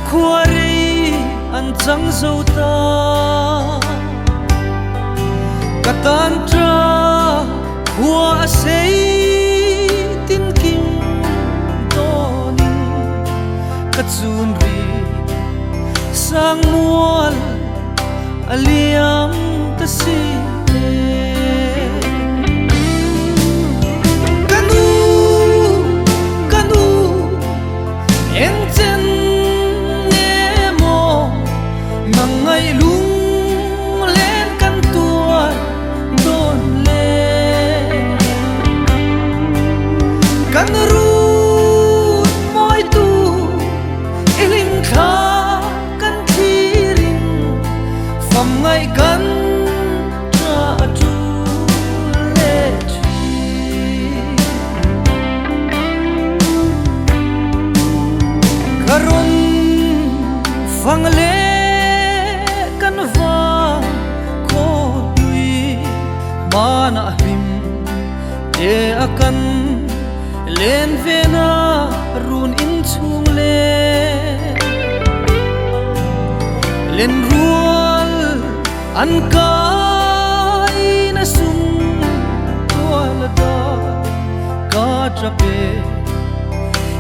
khuari an chang zo ta katan tra khua sei tin kim doni kachun ri sang mual aliam ta si ngày lung lên căn tua đôn lên căn rút môi tu ilim kha căn thi ring phẩm ngày căn tra chu lệ chi karun phang lên mana him te akan len vena run in chung len rual an kai na sum tola da ka trape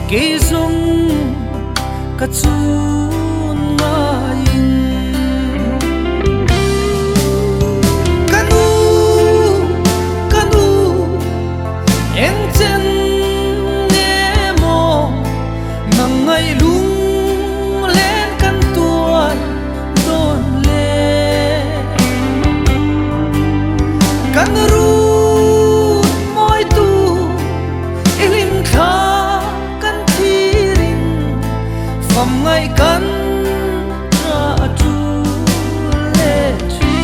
ke sum ka chun main ngày lung lên căn tua đôn lên căn rút môi tu ilim kha căn thi ring phẩm ngày căn tra chu lệ chi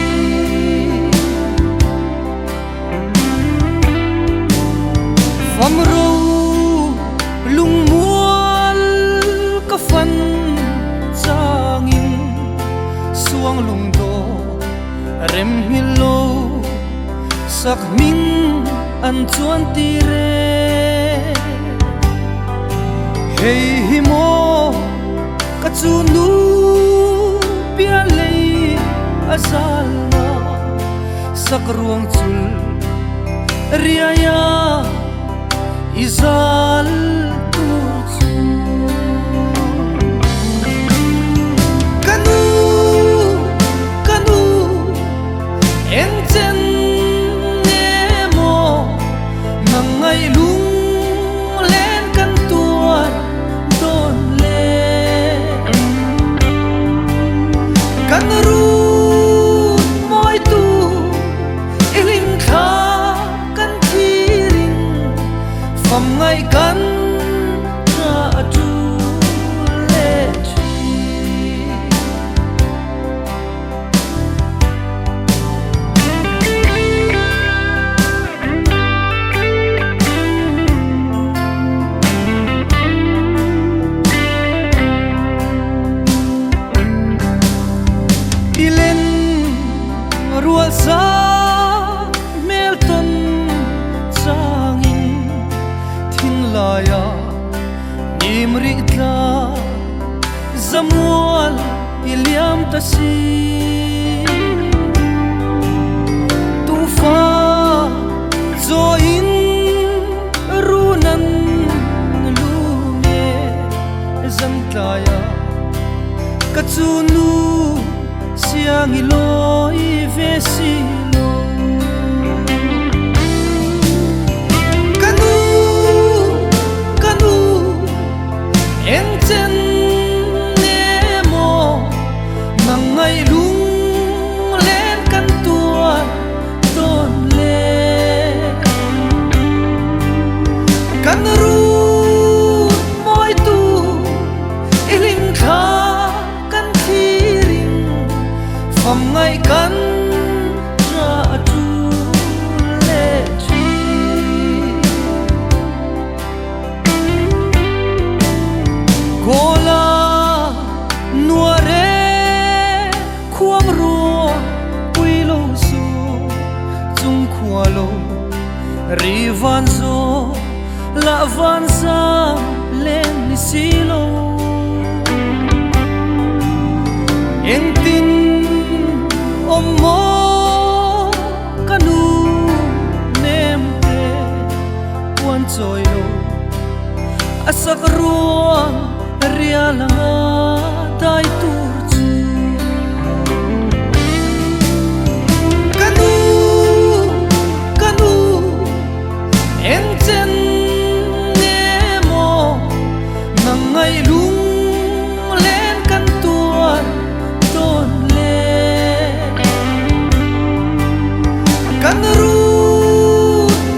phẩm ru lung phân trang in suang lung do rem hilo sak min an chuan ti re hey himo ka chu nu pia lei azal na sak ruang chul riaya izal ngày lung lên căn tua đôn lên căn rút môi tu ilim kha căn thi ring phẩm ngày căn tra chu lệ chi rual sa melton changin thin laya nimri tla zamual iliam ta si tu fa zo in runan lume zam tlaya kachunu siang iloi vesilo kanu enten nemo mangai lung len kan tua don le kan ru moi tu ilim kha phẩm ngày căn tra chu lệ chi cô la nua re khuang rùa quy lâu su chung khua lâu ri van zo la van sa lên si lâu om mo kanu nem te wan choi lo asak ruang ria langa dai tur chu kanu en chen ne mo nangai lung len kan tuan ton le kan ru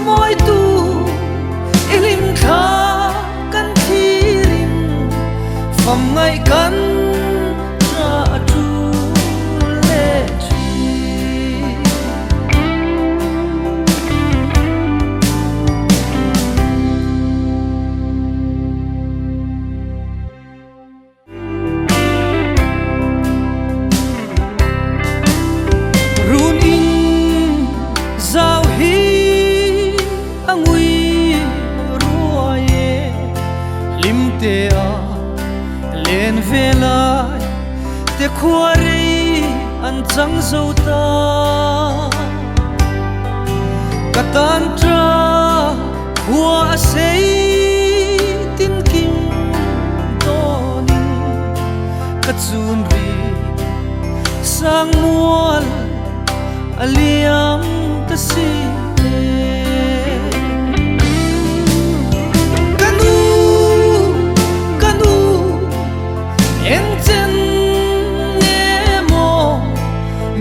moi tu ilim kha kan thirin fam ngai kan ra tu le chi run in zau hi angui ruaye lim te a len velai te khuari an chang zo ta katan tra khua sei tin kim donin kachun ri sang mual aliam ta si kanu en chen ne mo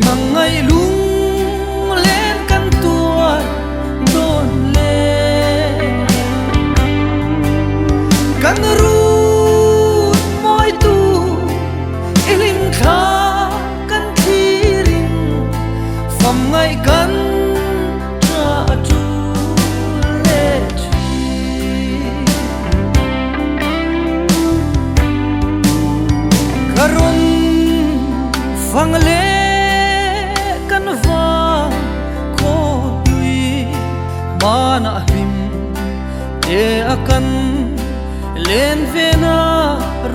mangai lung len kan tuan don le kan ru moi tu ilim kha kan thirin fam ngai kan tra tu le chi karon phang le kan va ko tui mana him te akan len vena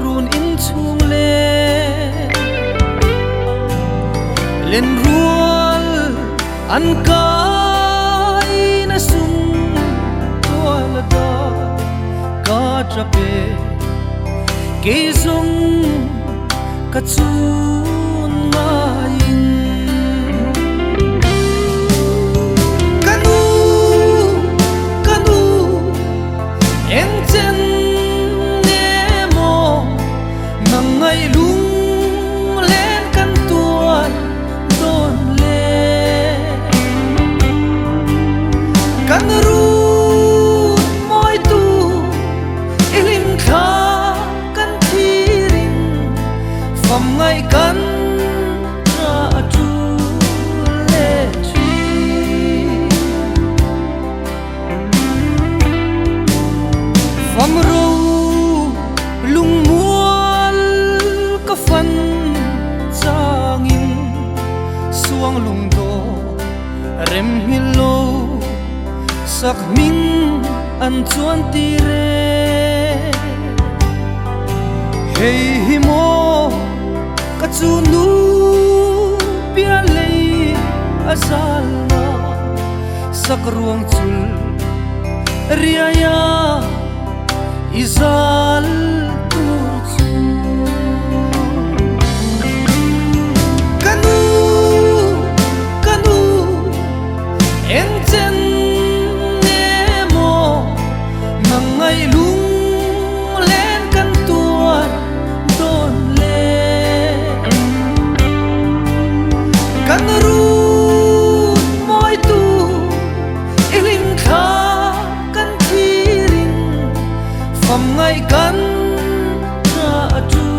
run in chung le len rual an kai na sum tola da ka trape ke sung ka chun main kanu en chen ne mo nangai lung len kan tuan don le kan ru moi tu ilim kha kan thirin fam ngai kan ra tu le chi fam ro lung mual ka fan changin suang lung do rem hilo sak min an chuan ti re hey hi mo ka chu nu pia lei azal na sak ruang chul ria ya izal tur chu kanu en chen ne mo mangai lung len kan tuan don le kan ru moi tu ilim kha kan thirin fam ngai kan ra tu